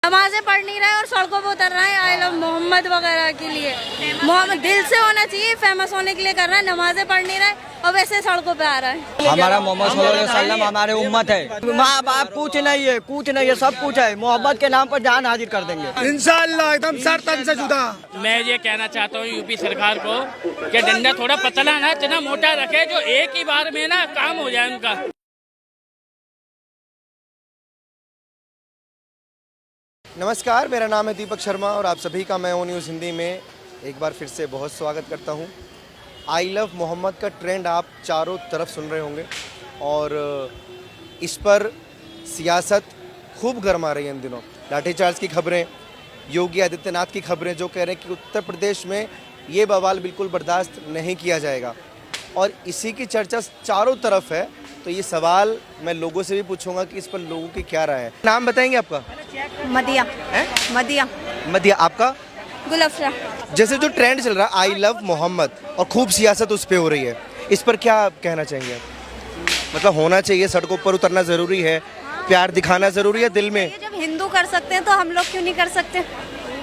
नमाजें पढ़ नहीं रहे और सड़कों पर उतर रहे हैं आई लव मोहम्मद वगैरह के लिए। मोहम्मद दिल से होना चाहिए, फेमस होने के लिए कर रहा है, नमाजें पढ़ नहीं रहे और वैसे सड़कों पे आ रहा है। हमारा मोहम्मद सल्लल्लाहु अलैहि वसल्लम हमारे उम्मत है। माँ बाप कुछ नहीं है, कुछ नहीं है, सब कुछ है। मोहब्बत के नाम पर जान हाजिर कर देंगे इंशाअल्लाह, एकदम सर तन से जुदा। मैं ये कहना चाहता हूँ यूपी सरकार को कि डंडा थोड़ा पतला ना इतना मोटा रखे, जो एक ही बार में ना काम हो जाए उनका। नमस्कार, मेरा नाम है दीपक शर्मा और आप सभी का मैं ओ न्यूज़ हिंदी में एक बार फिर से बहुत स्वागत करता हूं। आई लव मोहम्मद का ट्रेंड आप चारों तरफ सुन रहे होंगे और इस पर सियासत खूब गर्मा रही है इन दिनों। लाठीचार्ज की खबरें, योगी आदित्यनाथ की खबरें जो कह रहे हैं कि उत्तर प्रदेश में ये बवाल बिल्कुल बर्दाश्त नहीं किया जाएगा और इसी की चर्चा चारों तरफ है। तो ये सवाल मैं लोगों से भी पूछूंगा कि इस पर लोगों की क्या राय है। नाम बताएंगे आपका? मदिया है? मदिया मदिया। आपका? गुलफरा। जैसे जो ट्रेंड चल रहा है आई लव मोहम्मद और खूब सियासत उस पर हो रही है, इस पर क्या कहना चाहेंगे आप? मतलब होना चाहिए, सड़कों पर उतरना ज़रूरी है, प्यार दिखाना ज़रूरी है दिल में। जब हिंदू कर सकते हैं तो हम लोग क्यों नहीं कर सकते?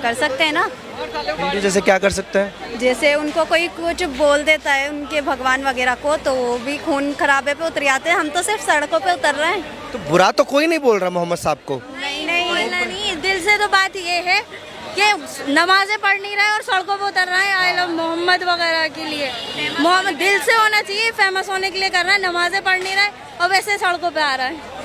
कर सकते हैं ना। हिंदू जैसे क्या कर सकते हैं? जैसे उनको कोई कुछ बोल देता है उनके भगवान वगैरह को तो वो भी खून खराबे पे उतर जाते हैं। हम तो सिर्फ सड़कों पे उतर रहे हैं। तो बुरा तो कोई नहीं बोल रहा मोहम्मद साहब को। नहीं, दिल से तो बात ये है कि नमाजें पढ़ नहीं रहे और सड़कों पे उतर रहे हैं आई लव मोहम्मद वगैरह के लिए। मोहम्मद दिल से होना चाहिए, फेमस होने के लिए कर रहा है, नमाजें पढ़ नहीं रहे और वैसे सड़कों पे आ रहा है।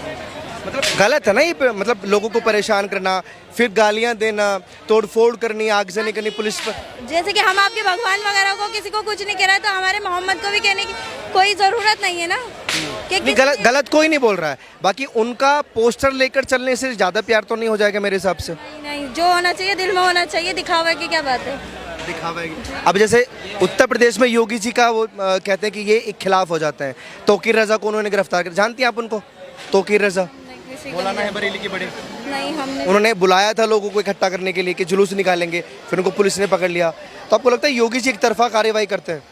मतलब गलत है ना ये, मतलब लोगों को परेशान करना, फिर गालियां देना, तोड़फोड़ करनी, आगजनी करनी पुलिस पर। जैसे कि हम आपके भगवान वगैरह को किसी को कुछ नहीं कह रहे तो हमारे मोहम्मद को भी कहने की कोई ज़रूरत नहीं है ना। नहीं, गलत कोई नहीं बोल रहा है। बाकी उनका पोस्टर लेकर चलने से ज़्यादा प्यार तो नहीं हो जाएगा मेरे हिसाब से। नहीं, जो होना चाहिए दिल में होना चाहिए, दिखावा की क्या बात है। दिखावेगी। अब जैसे उत्तर प्रदेश में योगी जी का वो कहते हैं कि ये एक खिलाफ हो जाते हैं। तौकीर रजा को उन्होंने गिरफ्तार कर, जानती हैं आप उनको? तौकीर रजा मौलाना है बरेली की बड़े। नहीं, हमने उन्होंने बुलाया था लोगों को इकट्ठा करने के लिए कि जुलूस निकालेंगे, फिर उनको पुलिस ने पकड़ लिया। तो आपको लगता है योगी जी एक तरफा कार्रवाई करते हैं?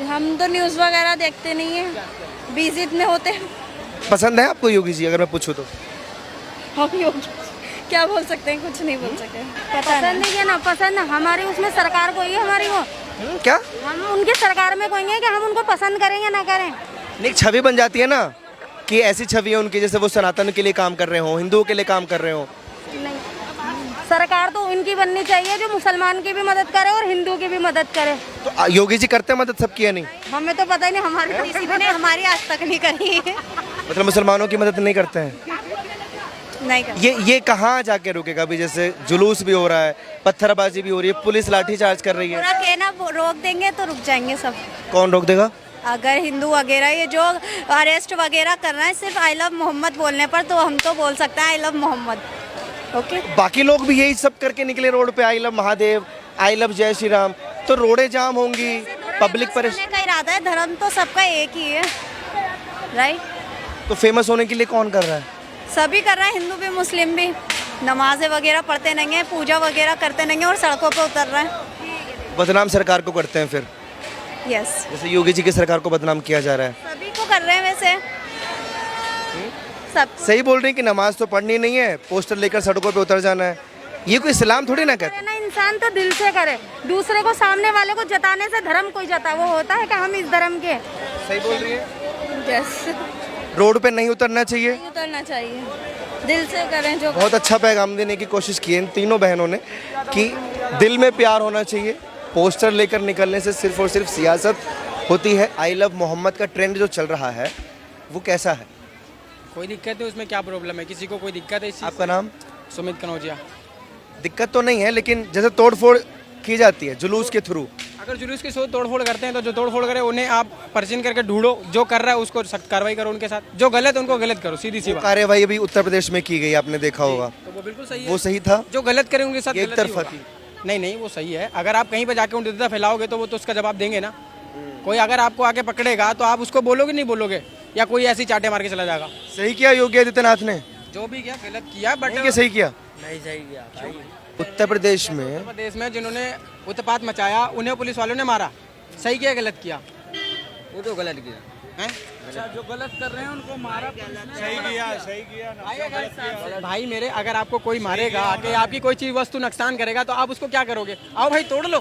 हम तो न्यूज़ वगैरह देखते नहीं है, बिजी इतने होते हैं। पसंद है आपको योगी जी अगर मैं पूछूं तो? हम योगी क्या बोल सकते हैं, कुछ नहीं बोल सकते। पसंद नहीं है ना, पसंद हमारी उसमें सरकार को ही हमारी वो क्या हम उनकी सरकार में कहेंगे कि हम उनको पसंद करेंगे ना करें। नहीं, छवि बन जाती है ना कि ऐसी छवि है उनकी जैसे वो सनातन के लिए काम कर रहे हो, हिंदुओं के लिए काम कर रहे हो। नहीं, सरकार तो उनकी बननी चाहिए जो मुसलमान की भी मदद करे और हिंदू की भी मदद करे। तो योगी जी करते हैं मदद सबकी या नहीं? हमें तो पता ही नहीं, हमारी तो किसी ने हमारी आज तक नहीं करी है। मतलब मुसलमानों की मदद नहीं करते हैं? नहीं करते। ये कहाँ जाके रुकेगा? अभी जैसे जुलूस भी हो रहा है, पत्थरबाजी भी हो रही है, पुलिस लाठीचार्ज कर रही है। पूरा कहना रोक देंगे तो रुक जाएंगे सब। कौन रोक देगा? अगर हिंदू वगैरह ये जो अरेस्ट वगैरह कर रहे हैं सिर्फ आई लव मोहम्मद बोलने पर, तो हम तो बोल सकते हैं आई लव मोहम्मद। ओके, बाकी लोग भी यही सब करके निकले रोड पे, I love Mahadev, I love जय श्री राम, तो रोडें जाम होंगी, पब्लिक परेशान का इरादा है। धर्म तो सबका एक ही है, राइट? तो फेमस होने के लिए कौन कर रहा है? सभी कर रहे हैं, हिंदू भी मुस्लिम भी। नमाजें वगैरह पढ़ते नहीं है, पूजा वगैरह करते नहीं है और सड़कों पे उतर रहे हैं। बदनाम सरकार को करते हैं फिर। यस, जैसे योगी जी की सरकार को बदनाम किया जा रहा है। सभी को कर रहे हैं वैसे सब। सही बोल रही हैं कि नमाज तो पढ़नी नहीं है, पोस्टर लेकर सड़कों पे उतर जाना है। ये कोई इस्लाम थोड़ी ना कहता है। ना, इंसान तो दिल से करे, दूसरे को सामने वाले को जताने से धर्म कोई जता वो होता है कि हम इस धर्म के। सही बोल रही है। यस, रोड पे नहीं उतरना चाहिए, उतरना चाहिए, दिल से करें जो। बहुत अच्छा पैगाम देने की कोशिश की है इन तीनों बहनों ने कि दिल में प्यार होना चाहिए। पोस्टर लेकर निकलने से सिर्फ और सिर्फ सियासत होती है। आई लव मोहम्मद का ट्रेंड जो चल रहा है वो कैसा है? कोई दिक्कत है उसमें? क्या प्रॉब्लम है? किसी को कोई दिक्कत है इस चीज़ आपका नाम? से? सुमित कनौजिया। दिक्कत तो नहीं है, लेकिन जैसे तोड़फोड़ की जाती है जुलूस के थ्रू। अगर जुलूस के साथ तोड़फोड़ करते हैं तो जो तोड़फोड़ करे उन्हें आप पर्चिन करके ढूंढो, जो कर रहा है उसको सख्त कार्रवाई करो उनके साथ, जो गलत उनको गलत करो, सीधी सी बात। कार्रवाई अभी उत्तर प्रदेश में की गई, आपने देखा होगा। तो वो बिल्कुल सही है, वो सही था। जो गलत करे उनके साथ एक गलत ही तरफा होगा। थी। नहीं, वो सही है। अगर आप कहीं पे जाके उन्हें फैलाओगे तो वो तो उसका जवाब देंगे ना। कोई अगर आपको आके पकड़ेगा तो आप उसको बोलोगे नहीं बोलोगे, या कोई ऐसी चाटे मार के चला जाएगा। सही किया योगी आदित्यनाथ ने, जो भी किया गलत किया, बट नहीं सही किया। नहीं सही किया। उत्तर प्रदेश में जिन्होंने उत्पात मचाया उन्हें पुलिस वालों ने मारा, सही किया गलत किया? वो तो गलत किया। जो गलत कर रहे हैं उनको मारा, सही किया। भाई मेरे, अगर आपको कोई मारेगा आके, आपकी कोई चीज वस्तु नुकसान करेगा तो आप उसको क्या करोगे? आओ भाई तोड़ लो।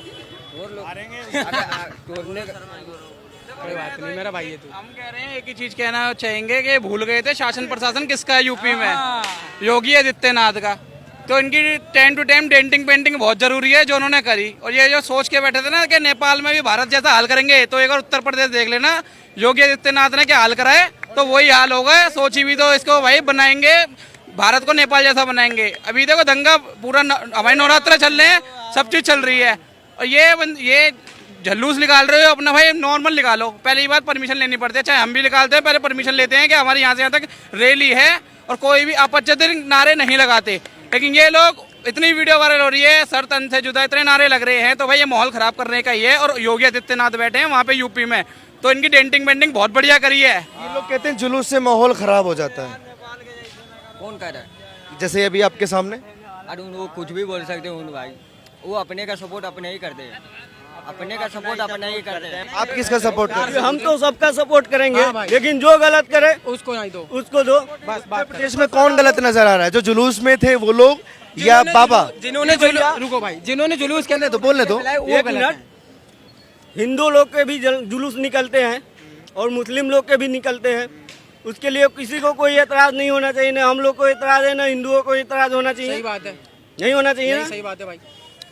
कोई बात नहीं मेरा भाई है तू। हम कह रहे हैं एक ही चीज कहना चाहेंगे कि भूल गए थे शासन प्रशासन किसका है यूपी में, योगी आदित्यनाथ का। तो इनकी time to time denting painting बहुत जरूरी है जो उन्होंने करी। और ये जो सोच के बैठे थे ना कि नेपाल में भी भारत जैसा हाल करेंगे, तो एक बार उत्तर प्रदेश देख लेना योगी आदित्यनाथ ने क्या हाल करा है, तो वही हाल होगा। सोची भी तो इसको भाई बनाएंगे, भारत को नेपाल जैसा बनाएंगे। अभी देखो दंगा पूरा हमारे नवरात्र चल रहे हैं, सब चीज चल रही है, और ये झल्लूस निकाल रहे हो अपना, भाई नॉर्मल निकालो। पहली बात परमिशन लेनी पड़ती है, चाहे हम भी निकालते हैं, पहले परमिशन लेते हैं कि हमारे यहाँ से यहाँ तक रैली है, और कोई भी आपत्तिजनक नारे नहीं लगाते। लेकिन ये लोग, इतनी वीडियो वायरल हो रही है, सर तन से जुदा इतने नारे लग रहे हैं, तो भाई ये माहौल खराब करने का ही है। और योगी आदित्यनाथ बैठे हैं वहाँ पे यूपी में, तो इनकी डेंटिंग पेंटिंग बहुत बढ़िया करी है। ये लोग कहते हैं जुलूस से माहौल खराब हो जाता है, कौन कह रहा है? जैसे अभी आपके सामने। अरे वो कुछ भी बोल सकते हैं उन भाई, वो अपने का सपोर्ट अपने ही करते हैं, अपने का सपोर्ट अपने ही करते हैं। आप किसका सपोर्ट करते हैं? हम तो सबका सपोर्ट करेंगे, हाँ भाई। लेकिन जो गलत करे उसको नहीं दो, उसको दो। बस उत्तर प्रदेश में कौन गलत नजर आ रहा है? जो जुलूस में थे वो लोग या बाबा? जिन्होंने रुको भाई, जिन्होंने जुलूस के अंदर तो बोलने दो। वो एक गलत मिनट, है। हिंदू लोग के भी जुलूस निकलते हैं और मुस्लिम लोग के भी निकलते हैं, उसके लिए किसी को कोई एतराज नहीं होना चाहिए। ना हम लोग को एतराज है, ना हिंदुओं को एतराज होना चाहिए। सही बात है, नहीं होना चाहिए ना। सही बात है भाई।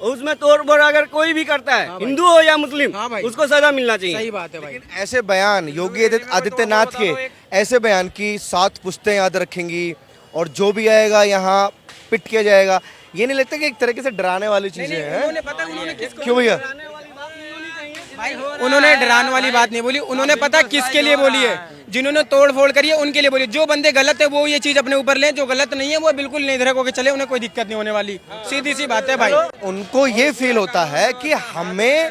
और उसमें तोड़ फोड़ अगर कोई भी करता है, हिंदू हो या मुस्लिम, हाँ भाई। उसको सजा मिलना चाहिए। सही बात है भाई। ऐसे बयान योगी आदित्यनाथ के, ऐसे बयान की 7 पुश्तें याद रखेंगी और जो भी आएगा यहाँ पिट किया जाएगा, ये नहीं लगता कि एक तरीके से डराने वाली चीजें हैं? उन्होंने पता उन्होंने किसको, क्यों भैया? उन्होंने डराने वाली बात नहीं बोली, उन्होंने पता किसके लिए बोली है, जिन्होंने तोड़ फोड़ करी है उनके लिए बोली। जो बंदे गलत है वो ये चीज अपने ऊपर लें, जो गलत नहीं है वो बिल्कुल निर्धरक होकर चले, उन्हें कोई दिक्कत नहीं होने वाली। सीधी सी बात है भाई। उनको ये फील होता है कि हमें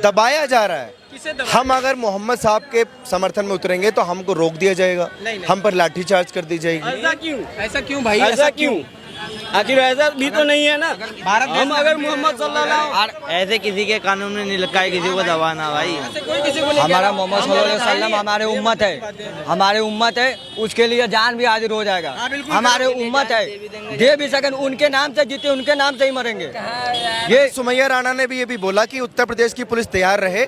दबाया जा रहा है। हम अगर मोहम्मद साहब के समर्थन में उतरेंगे तो हमको रोक दिया जाएगा, हम पर लाठीचार्ज कर दी जाएगी। ऐसा क्यों? ऐसा क्यों भाई? ऐसा क्यों? आखिर ऐसा भी तो नहीं है ना। हम अगर मोहम्मद सल्लल्लाहु ऐसे किसी के कानून में नहीं लिखा है किसी को दबाना भाई। हमारा मोहम्मद सल्लल्लाहु अलैहि वसल्लम हमारे उम्मत है, हमारे उम्मत है, उसके लिए जान भी हाजिर हो जाएगा। हमारे उम्मत है, दे भी सकें, उनके नाम से जीते, उनके नाम से ही मरेंगे। ये सुमैया राणा ने भी ये भी बोला कि उत्तर प्रदेश की पुलिस तैयार रहे,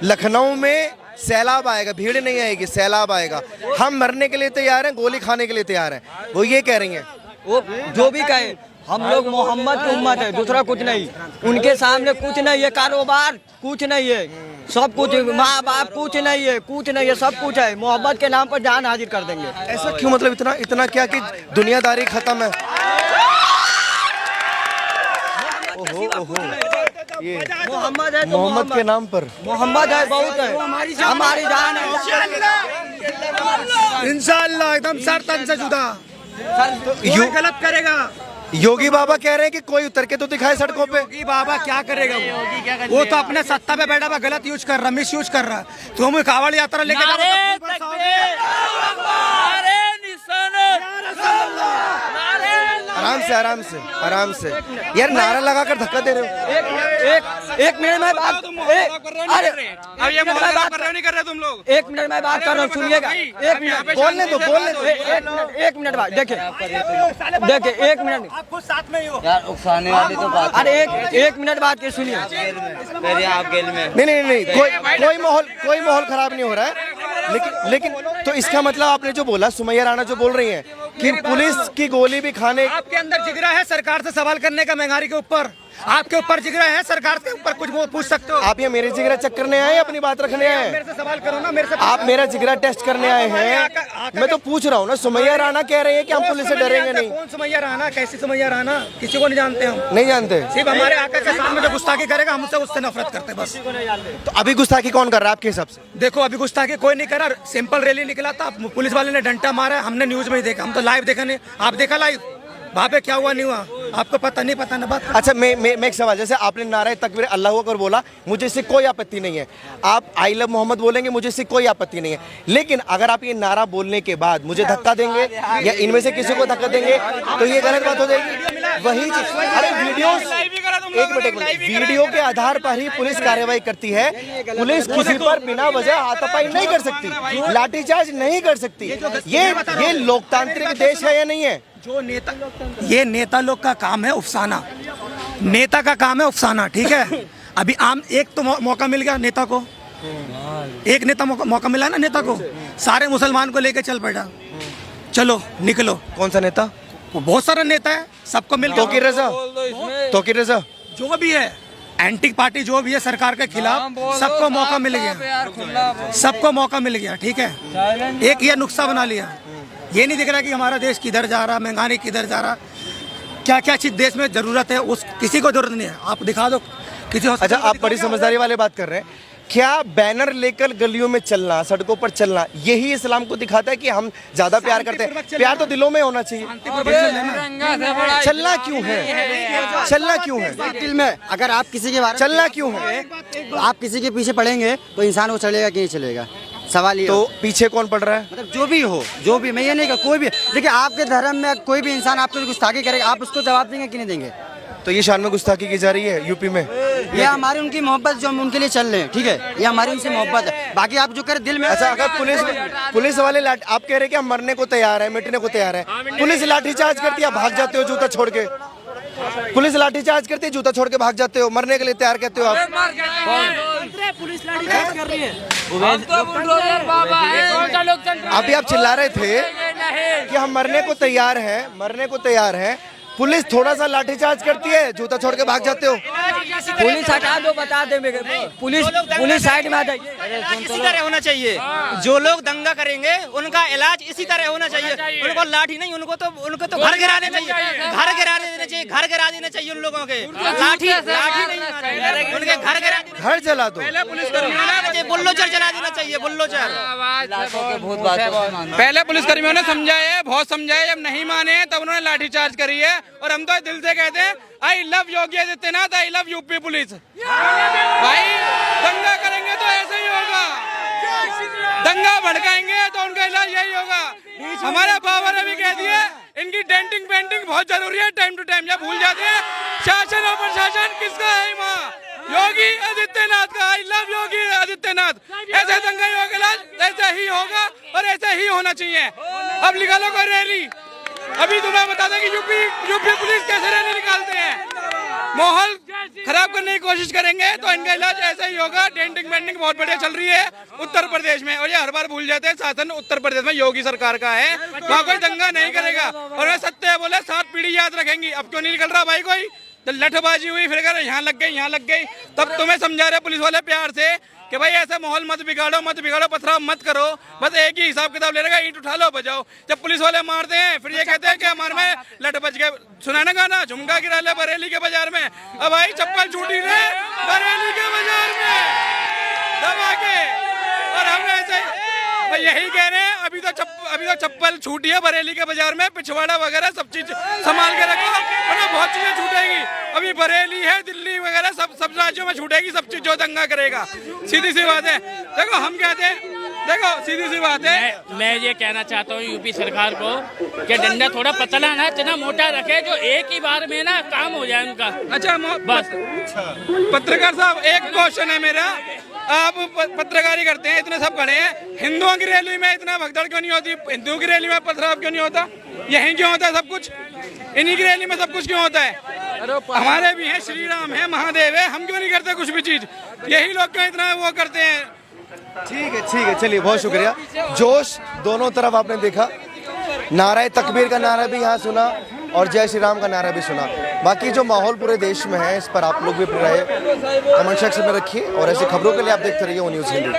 लखनऊ में सैलाब आएगा, भीड़ नहीं आएगी, सैलाब आएगा, हम मरने के लिए तैयार हैं, गोली खाने के लिए तैयार हैं, वो ये कह रही हैं। वो जो भी कहे, हम लोग मोहम्मद की उम्मत है, दूसरा कुछ नहीं। उनके सामने कुछ नहीं है, कारोबार कुछ नहीं है, सब कुछ, माँ बाप कुछ नहीं है, कुछ नहीं है, सब कुछ है। मोहब्बत के नाम पर जान हाजिर कर देंगे। ऐसा क्यों? मतलब इतना इतना क्या कि दुनियादारी खत्म है? ओहो ओहो, ये मोहम्मद है तो मोहम्मद के नाम पर मोहम्मद है, बहुत है, हमारी जान है। इंशाअल्लाह एकदम सर तन से जुदा। यो, गलत करेगा योगी बाबा कह रहे हैं कि कोई उतर के तो दिखाए सड़कों पे। योगी बाबा क्या करेगा? वो तो अपने सत्ता पे बैठा हुआ गलत यूज कर रहा, मिस यूज कर रहा। तुम कावड़ यात्रा लेके आराम से आराम से आराम से यार, नारा लगाकर धक्का दे रहे हो। एक मिनट में बात, अरे अब ये माहौल खराब कर रहे हो, नहीं कर रहे तुम लोग? एक मिनट में बात कर रहा हूँ, सुनिएगा। एक मिनट बोलने दो, बोलने दो। एक मिनट बाद देखिए, एक मिनट, आपको साथ में ही हो। यार उकसाने वाली तो बात अरे एक मिनट बात के सुनिए। मेरे आप गेल में नहीं, कोई माहौल खराब नहीं हो रहा है, लेकिन तो इसका मतलब आपने जो बोला, सुमैया राणा जो बोल रही हैं कि पुलिस की गोली भी खाने, आपके अंदर जिगरा है सरकार से सवाल करने का, महंगाई के ऊपर आपके ऊपर जिगरा है, सरकार के ऊपर कुछ वो पूछ सकते हो। आप ये मेरे जिगरा चेक करने आए, अपनी बात रखने आए? मेरे से सवाल करो ना, मेरे से। आप मेरा जिगरा टेस्ट करने आए हैं? मैं तो पूछ रहा हूँ ना। सुमैया राणा कह रहे हैं कि हम पुलिस से डरेंगे नहीं। कौन सुमैया राणा? कैसी सुमैया राणा? किसी को नहीं जानते हम, नहीं जानते। सिर्फ हमारे आका के सामने जो गुस्ताखी करेगा हमसे उससे नफरत करते बस। तो अभी गुस्ताखी कौन कर रहा है आपके हिसाब से? देखो अभी गुस्ताखी कोई नहीं करा, सिंपल रैली निकला था, पुलिस वाले ने डंडा मारा, हमने न्यूज में ही देखा, हम तो लाइव देखा नहीं। आप देखा लाइव? वहाँ पे क्या हुआ नहीं हुआ आपको पता नहीं, पता ना बात। अच्छा, मैं एक सवाल, जैसे आपने नारा तकबीर अल्लाह अकबर बोला, मुझे इससे कोई आपत्ति नहीं है। आप आई लव मोहम्मद बोलेंगे, मुझे इससे कोई आपत्ति नहीं है। लेकिन अगर आप ये नारा बोलने के बाद मुझे धक्का देंगे या इनमें से किसी को धक्का देंगे तो ये गलत बात हो जाएगी। वही चीज, अरे वीडियोस मिनट वीडियो के आधार पर ही पुलिस कार्रवाई करती है। पुलिस किसी पर बिना वजह हाथापाई नहीं कर सकती, लाठीचार्ज नहीं कर सकती। ये लोकतांत्रिक देश है या नहीं है? जो नेता, ये नेता लोग का काम है उफसाना, नेता का काम है उफसाना, ठीक है। अभी आम एक तो मौका मिल गया नेता को, एक नेता मौका मिला ना नेता को, सारे मुसलमान को लेके चल पड़ा, चलो निकलो। कौन सा नेता? बहुत सारा नेता है, सबको मिल तौकीर रजा जो भी है, एंटी पार्टी जो भी है सरकार के खिलाफ, सबको मौका मिल गया, सबको मौका मिल गया, ठीक है। एक ये नुस्खा बना लिया, ये नहीं दिख रहा कि हमारा देश किधर जा रहा, महंगाई किधर जा रहा, क्या क्या चीज देश में जरूरत है, उस किसी को जरूरत नहीं है, आप दिखा दो किसी। अच्छा, आप बड़ी समझदारी वाले बात कर रहे हैं। क्या बैनर लेकर गलियों में चलना, सड़कों पर चलना, यही इस्लाम को दिखाता है कि हम ज्यादा प्यार करते हैं? प्यार तो दिलों में होना चाहिए। चलना क्यों है? चलना क्यों है दिल में? अगर आप किसी के बारे चलना क्यों है? आप किसी के पीछे पड़ेंगे तो इंसान वो चलेगा कि नहीं चलेगा, सवाल ये। तो पीछे कौन पड़ रहा है? मतलब जो भी हो, जो भी, मैं ये नहीं, कोई भी, देखिए आपके धर्म में कोई भी इंसान आपको गुस्ताखी करेगा, आप उसको जवाब देंगे कि नहीं देंगे? तो ये शान में गुस्ताखी की जा रही है यूपी में। ये हमारी उनकी मोहब्बत जो हम उनके लिए चल रहे हैं, ठीक है, ये हमारी उनसे मोहब्बत है। बाकी आप जो करें दिल में। अच्छा, अगर पुलिस वाले आप कह रहे हैं कि हम मरने को तैयार है, मिटने को तैयार है, पुलिस लाठीचार्ज करती है, भाग जाते हो जूता छोड़ के। पुलिस लाठीचार्ज करती है, जूता छोड़ के भाग जाते हो, मरने के लिए तैयार कहते हो आप। अभी आप चिल्ला रहे थे कि हम मरने को तैयार हैं, मरने को तैयार हैं, पुलिस थोड़ा सा लाठीचार्ज करती है, जूता छोड़ के भाग जाते हो। पुलिस हटा दो, बता दे पुलिस साइड में आ जाइए। इसी तरह होना चाहिए, जो लोग दंगा करेंगे उनका इलाज इसी तरह होना चाहिए। उनको लाठी नहीं, उनको तो घर गिरा देना चाहिए, घर गिरा देना चाहिए, घर गिरा देना चाहिए उन लोगों के। लाठी नहीं, उनके घर जला दो, बुल्डोजर जला देना चाहिए, बुल्डोजर। पहले पुलिसकर्मियों ने समझाया, बहुत समझाया, जब नहीं माने तब उन्होंने लाठीचार्ज करी है। और हम तो दिल से कहते हैं I love Yogi Adityanath, I love UP police. भाई दंगा करेंगे तो ऐसे ही होगा, दंगा भड़काएंगे तो उनका इलाज यही होगा। हमारे बाबा ने भी कह दिया इनकी डेंटिंग पेंटिंग बहुत जरूरी है, टाइम टू टाइम। जब भूल जाते हैं शासन और प्रशासन किसका है माँ? योगी आदित्यनाथ का। I love Yogi Adityanath. ऐसे दंगा योगी इलाज ऐसा ही होगा और ऐसा ही होना चाहिए। अब निकालो कोई रैली, अभी तुम्हें बता दें कि यूपी पुलिस कैसे रैली निकालते हैं। माहौल खराब करने की कोशिश करेंगे तो इनका इलाज ऐसा ही होगा। डेंटिंग पेंटिंग बहुत बढ़िया चल रही है उत्तर प्रदेश में, और ये हर बार भूल जाते हैं शासन उत्तर प्रदेश में योगी सरकार का है, वहाँ कोई दंगा नहीं करेगा। और मैं सत्य बोले 7 पीढ़ी याद रखेंगी। अब क्यों नहीं निकल रहा भाई कोई? तो लठबाजी हुई, फिर कह यहाँ लग गई, यहाँ लग गई। तब तुम्हें समझा रहे पुलिस वाले प्यार से कि भाई ऐसा माहौल मत बिगाड़ो, पथराव मत करो, बस एक ही हिसाब किताब ले रहेगा, ईंट उठा लो बजाओ। जब पुलिस वाले मारते हैं फिर ये कहते हैं कि हमारे में लठ बज गए। सुना ना गाना, झुमका गिरा ले बरेली के बाजार में। अब भाई चप्पल छूटी रे बरेली के बाजार में दबा के, और हम ऐसे यही कह रहे हैं। अभी तो चप्पल छूटी है बरेली के बाजार में, पिछवाड़ा वगैरह सब चीज संभाल के रखो, वरना बहुत चीजें छूटेगी। अभी बरेली है, दिल्ली वगैरह सब राज्यों में छूटेगी सब चीज जो दंगा करेगा। सीधी सी बात है। देखो हम कहते हैं, देखो सीधी सी बात है। मैं ये कहना चाहता हूँ यूपी सरकार को कि डंडा थोड़ा पतला ना, इतना मोटा रखे जो एक ही बार में ना काम हो जाए उनका। अच्छा बस पत्रकार साहब, एक क्वेश्चन है मेरा। आप पत्रकारी करते हैं, इतने सब खड़े हैं, हिंदुओं की रैली में इतना भगदड़ क्यों नहीं होती? हिंदुओं की रैली में पथराव क्यों नहीं होता? यहीं क्यों होता है सब कुछ? इन्हीं की रैली में सब कुछ क्यों होता है? हमारे भी हैं, श्री राम है, महादेव है, हम क्यों नहीं करते कुछ भी चीज? यही लोग क्यों इतना वो करते हैं? ठीक है, चलिए, बहुत शुक्रिया। जोश दोनों तरफ आपने देखा, नारा तकबीर का नारा भी यहाँ सुना और जय श्री राम का नारा भी सुना। बाकी जो माहौल पूरे देश में है, इस पर आप लोग भी अपनी राय कमेंट सेक्शन में रखिए, और ऐसी खबरों के लिए आप देखते रहिए ओ न्यूज़ हिंदी।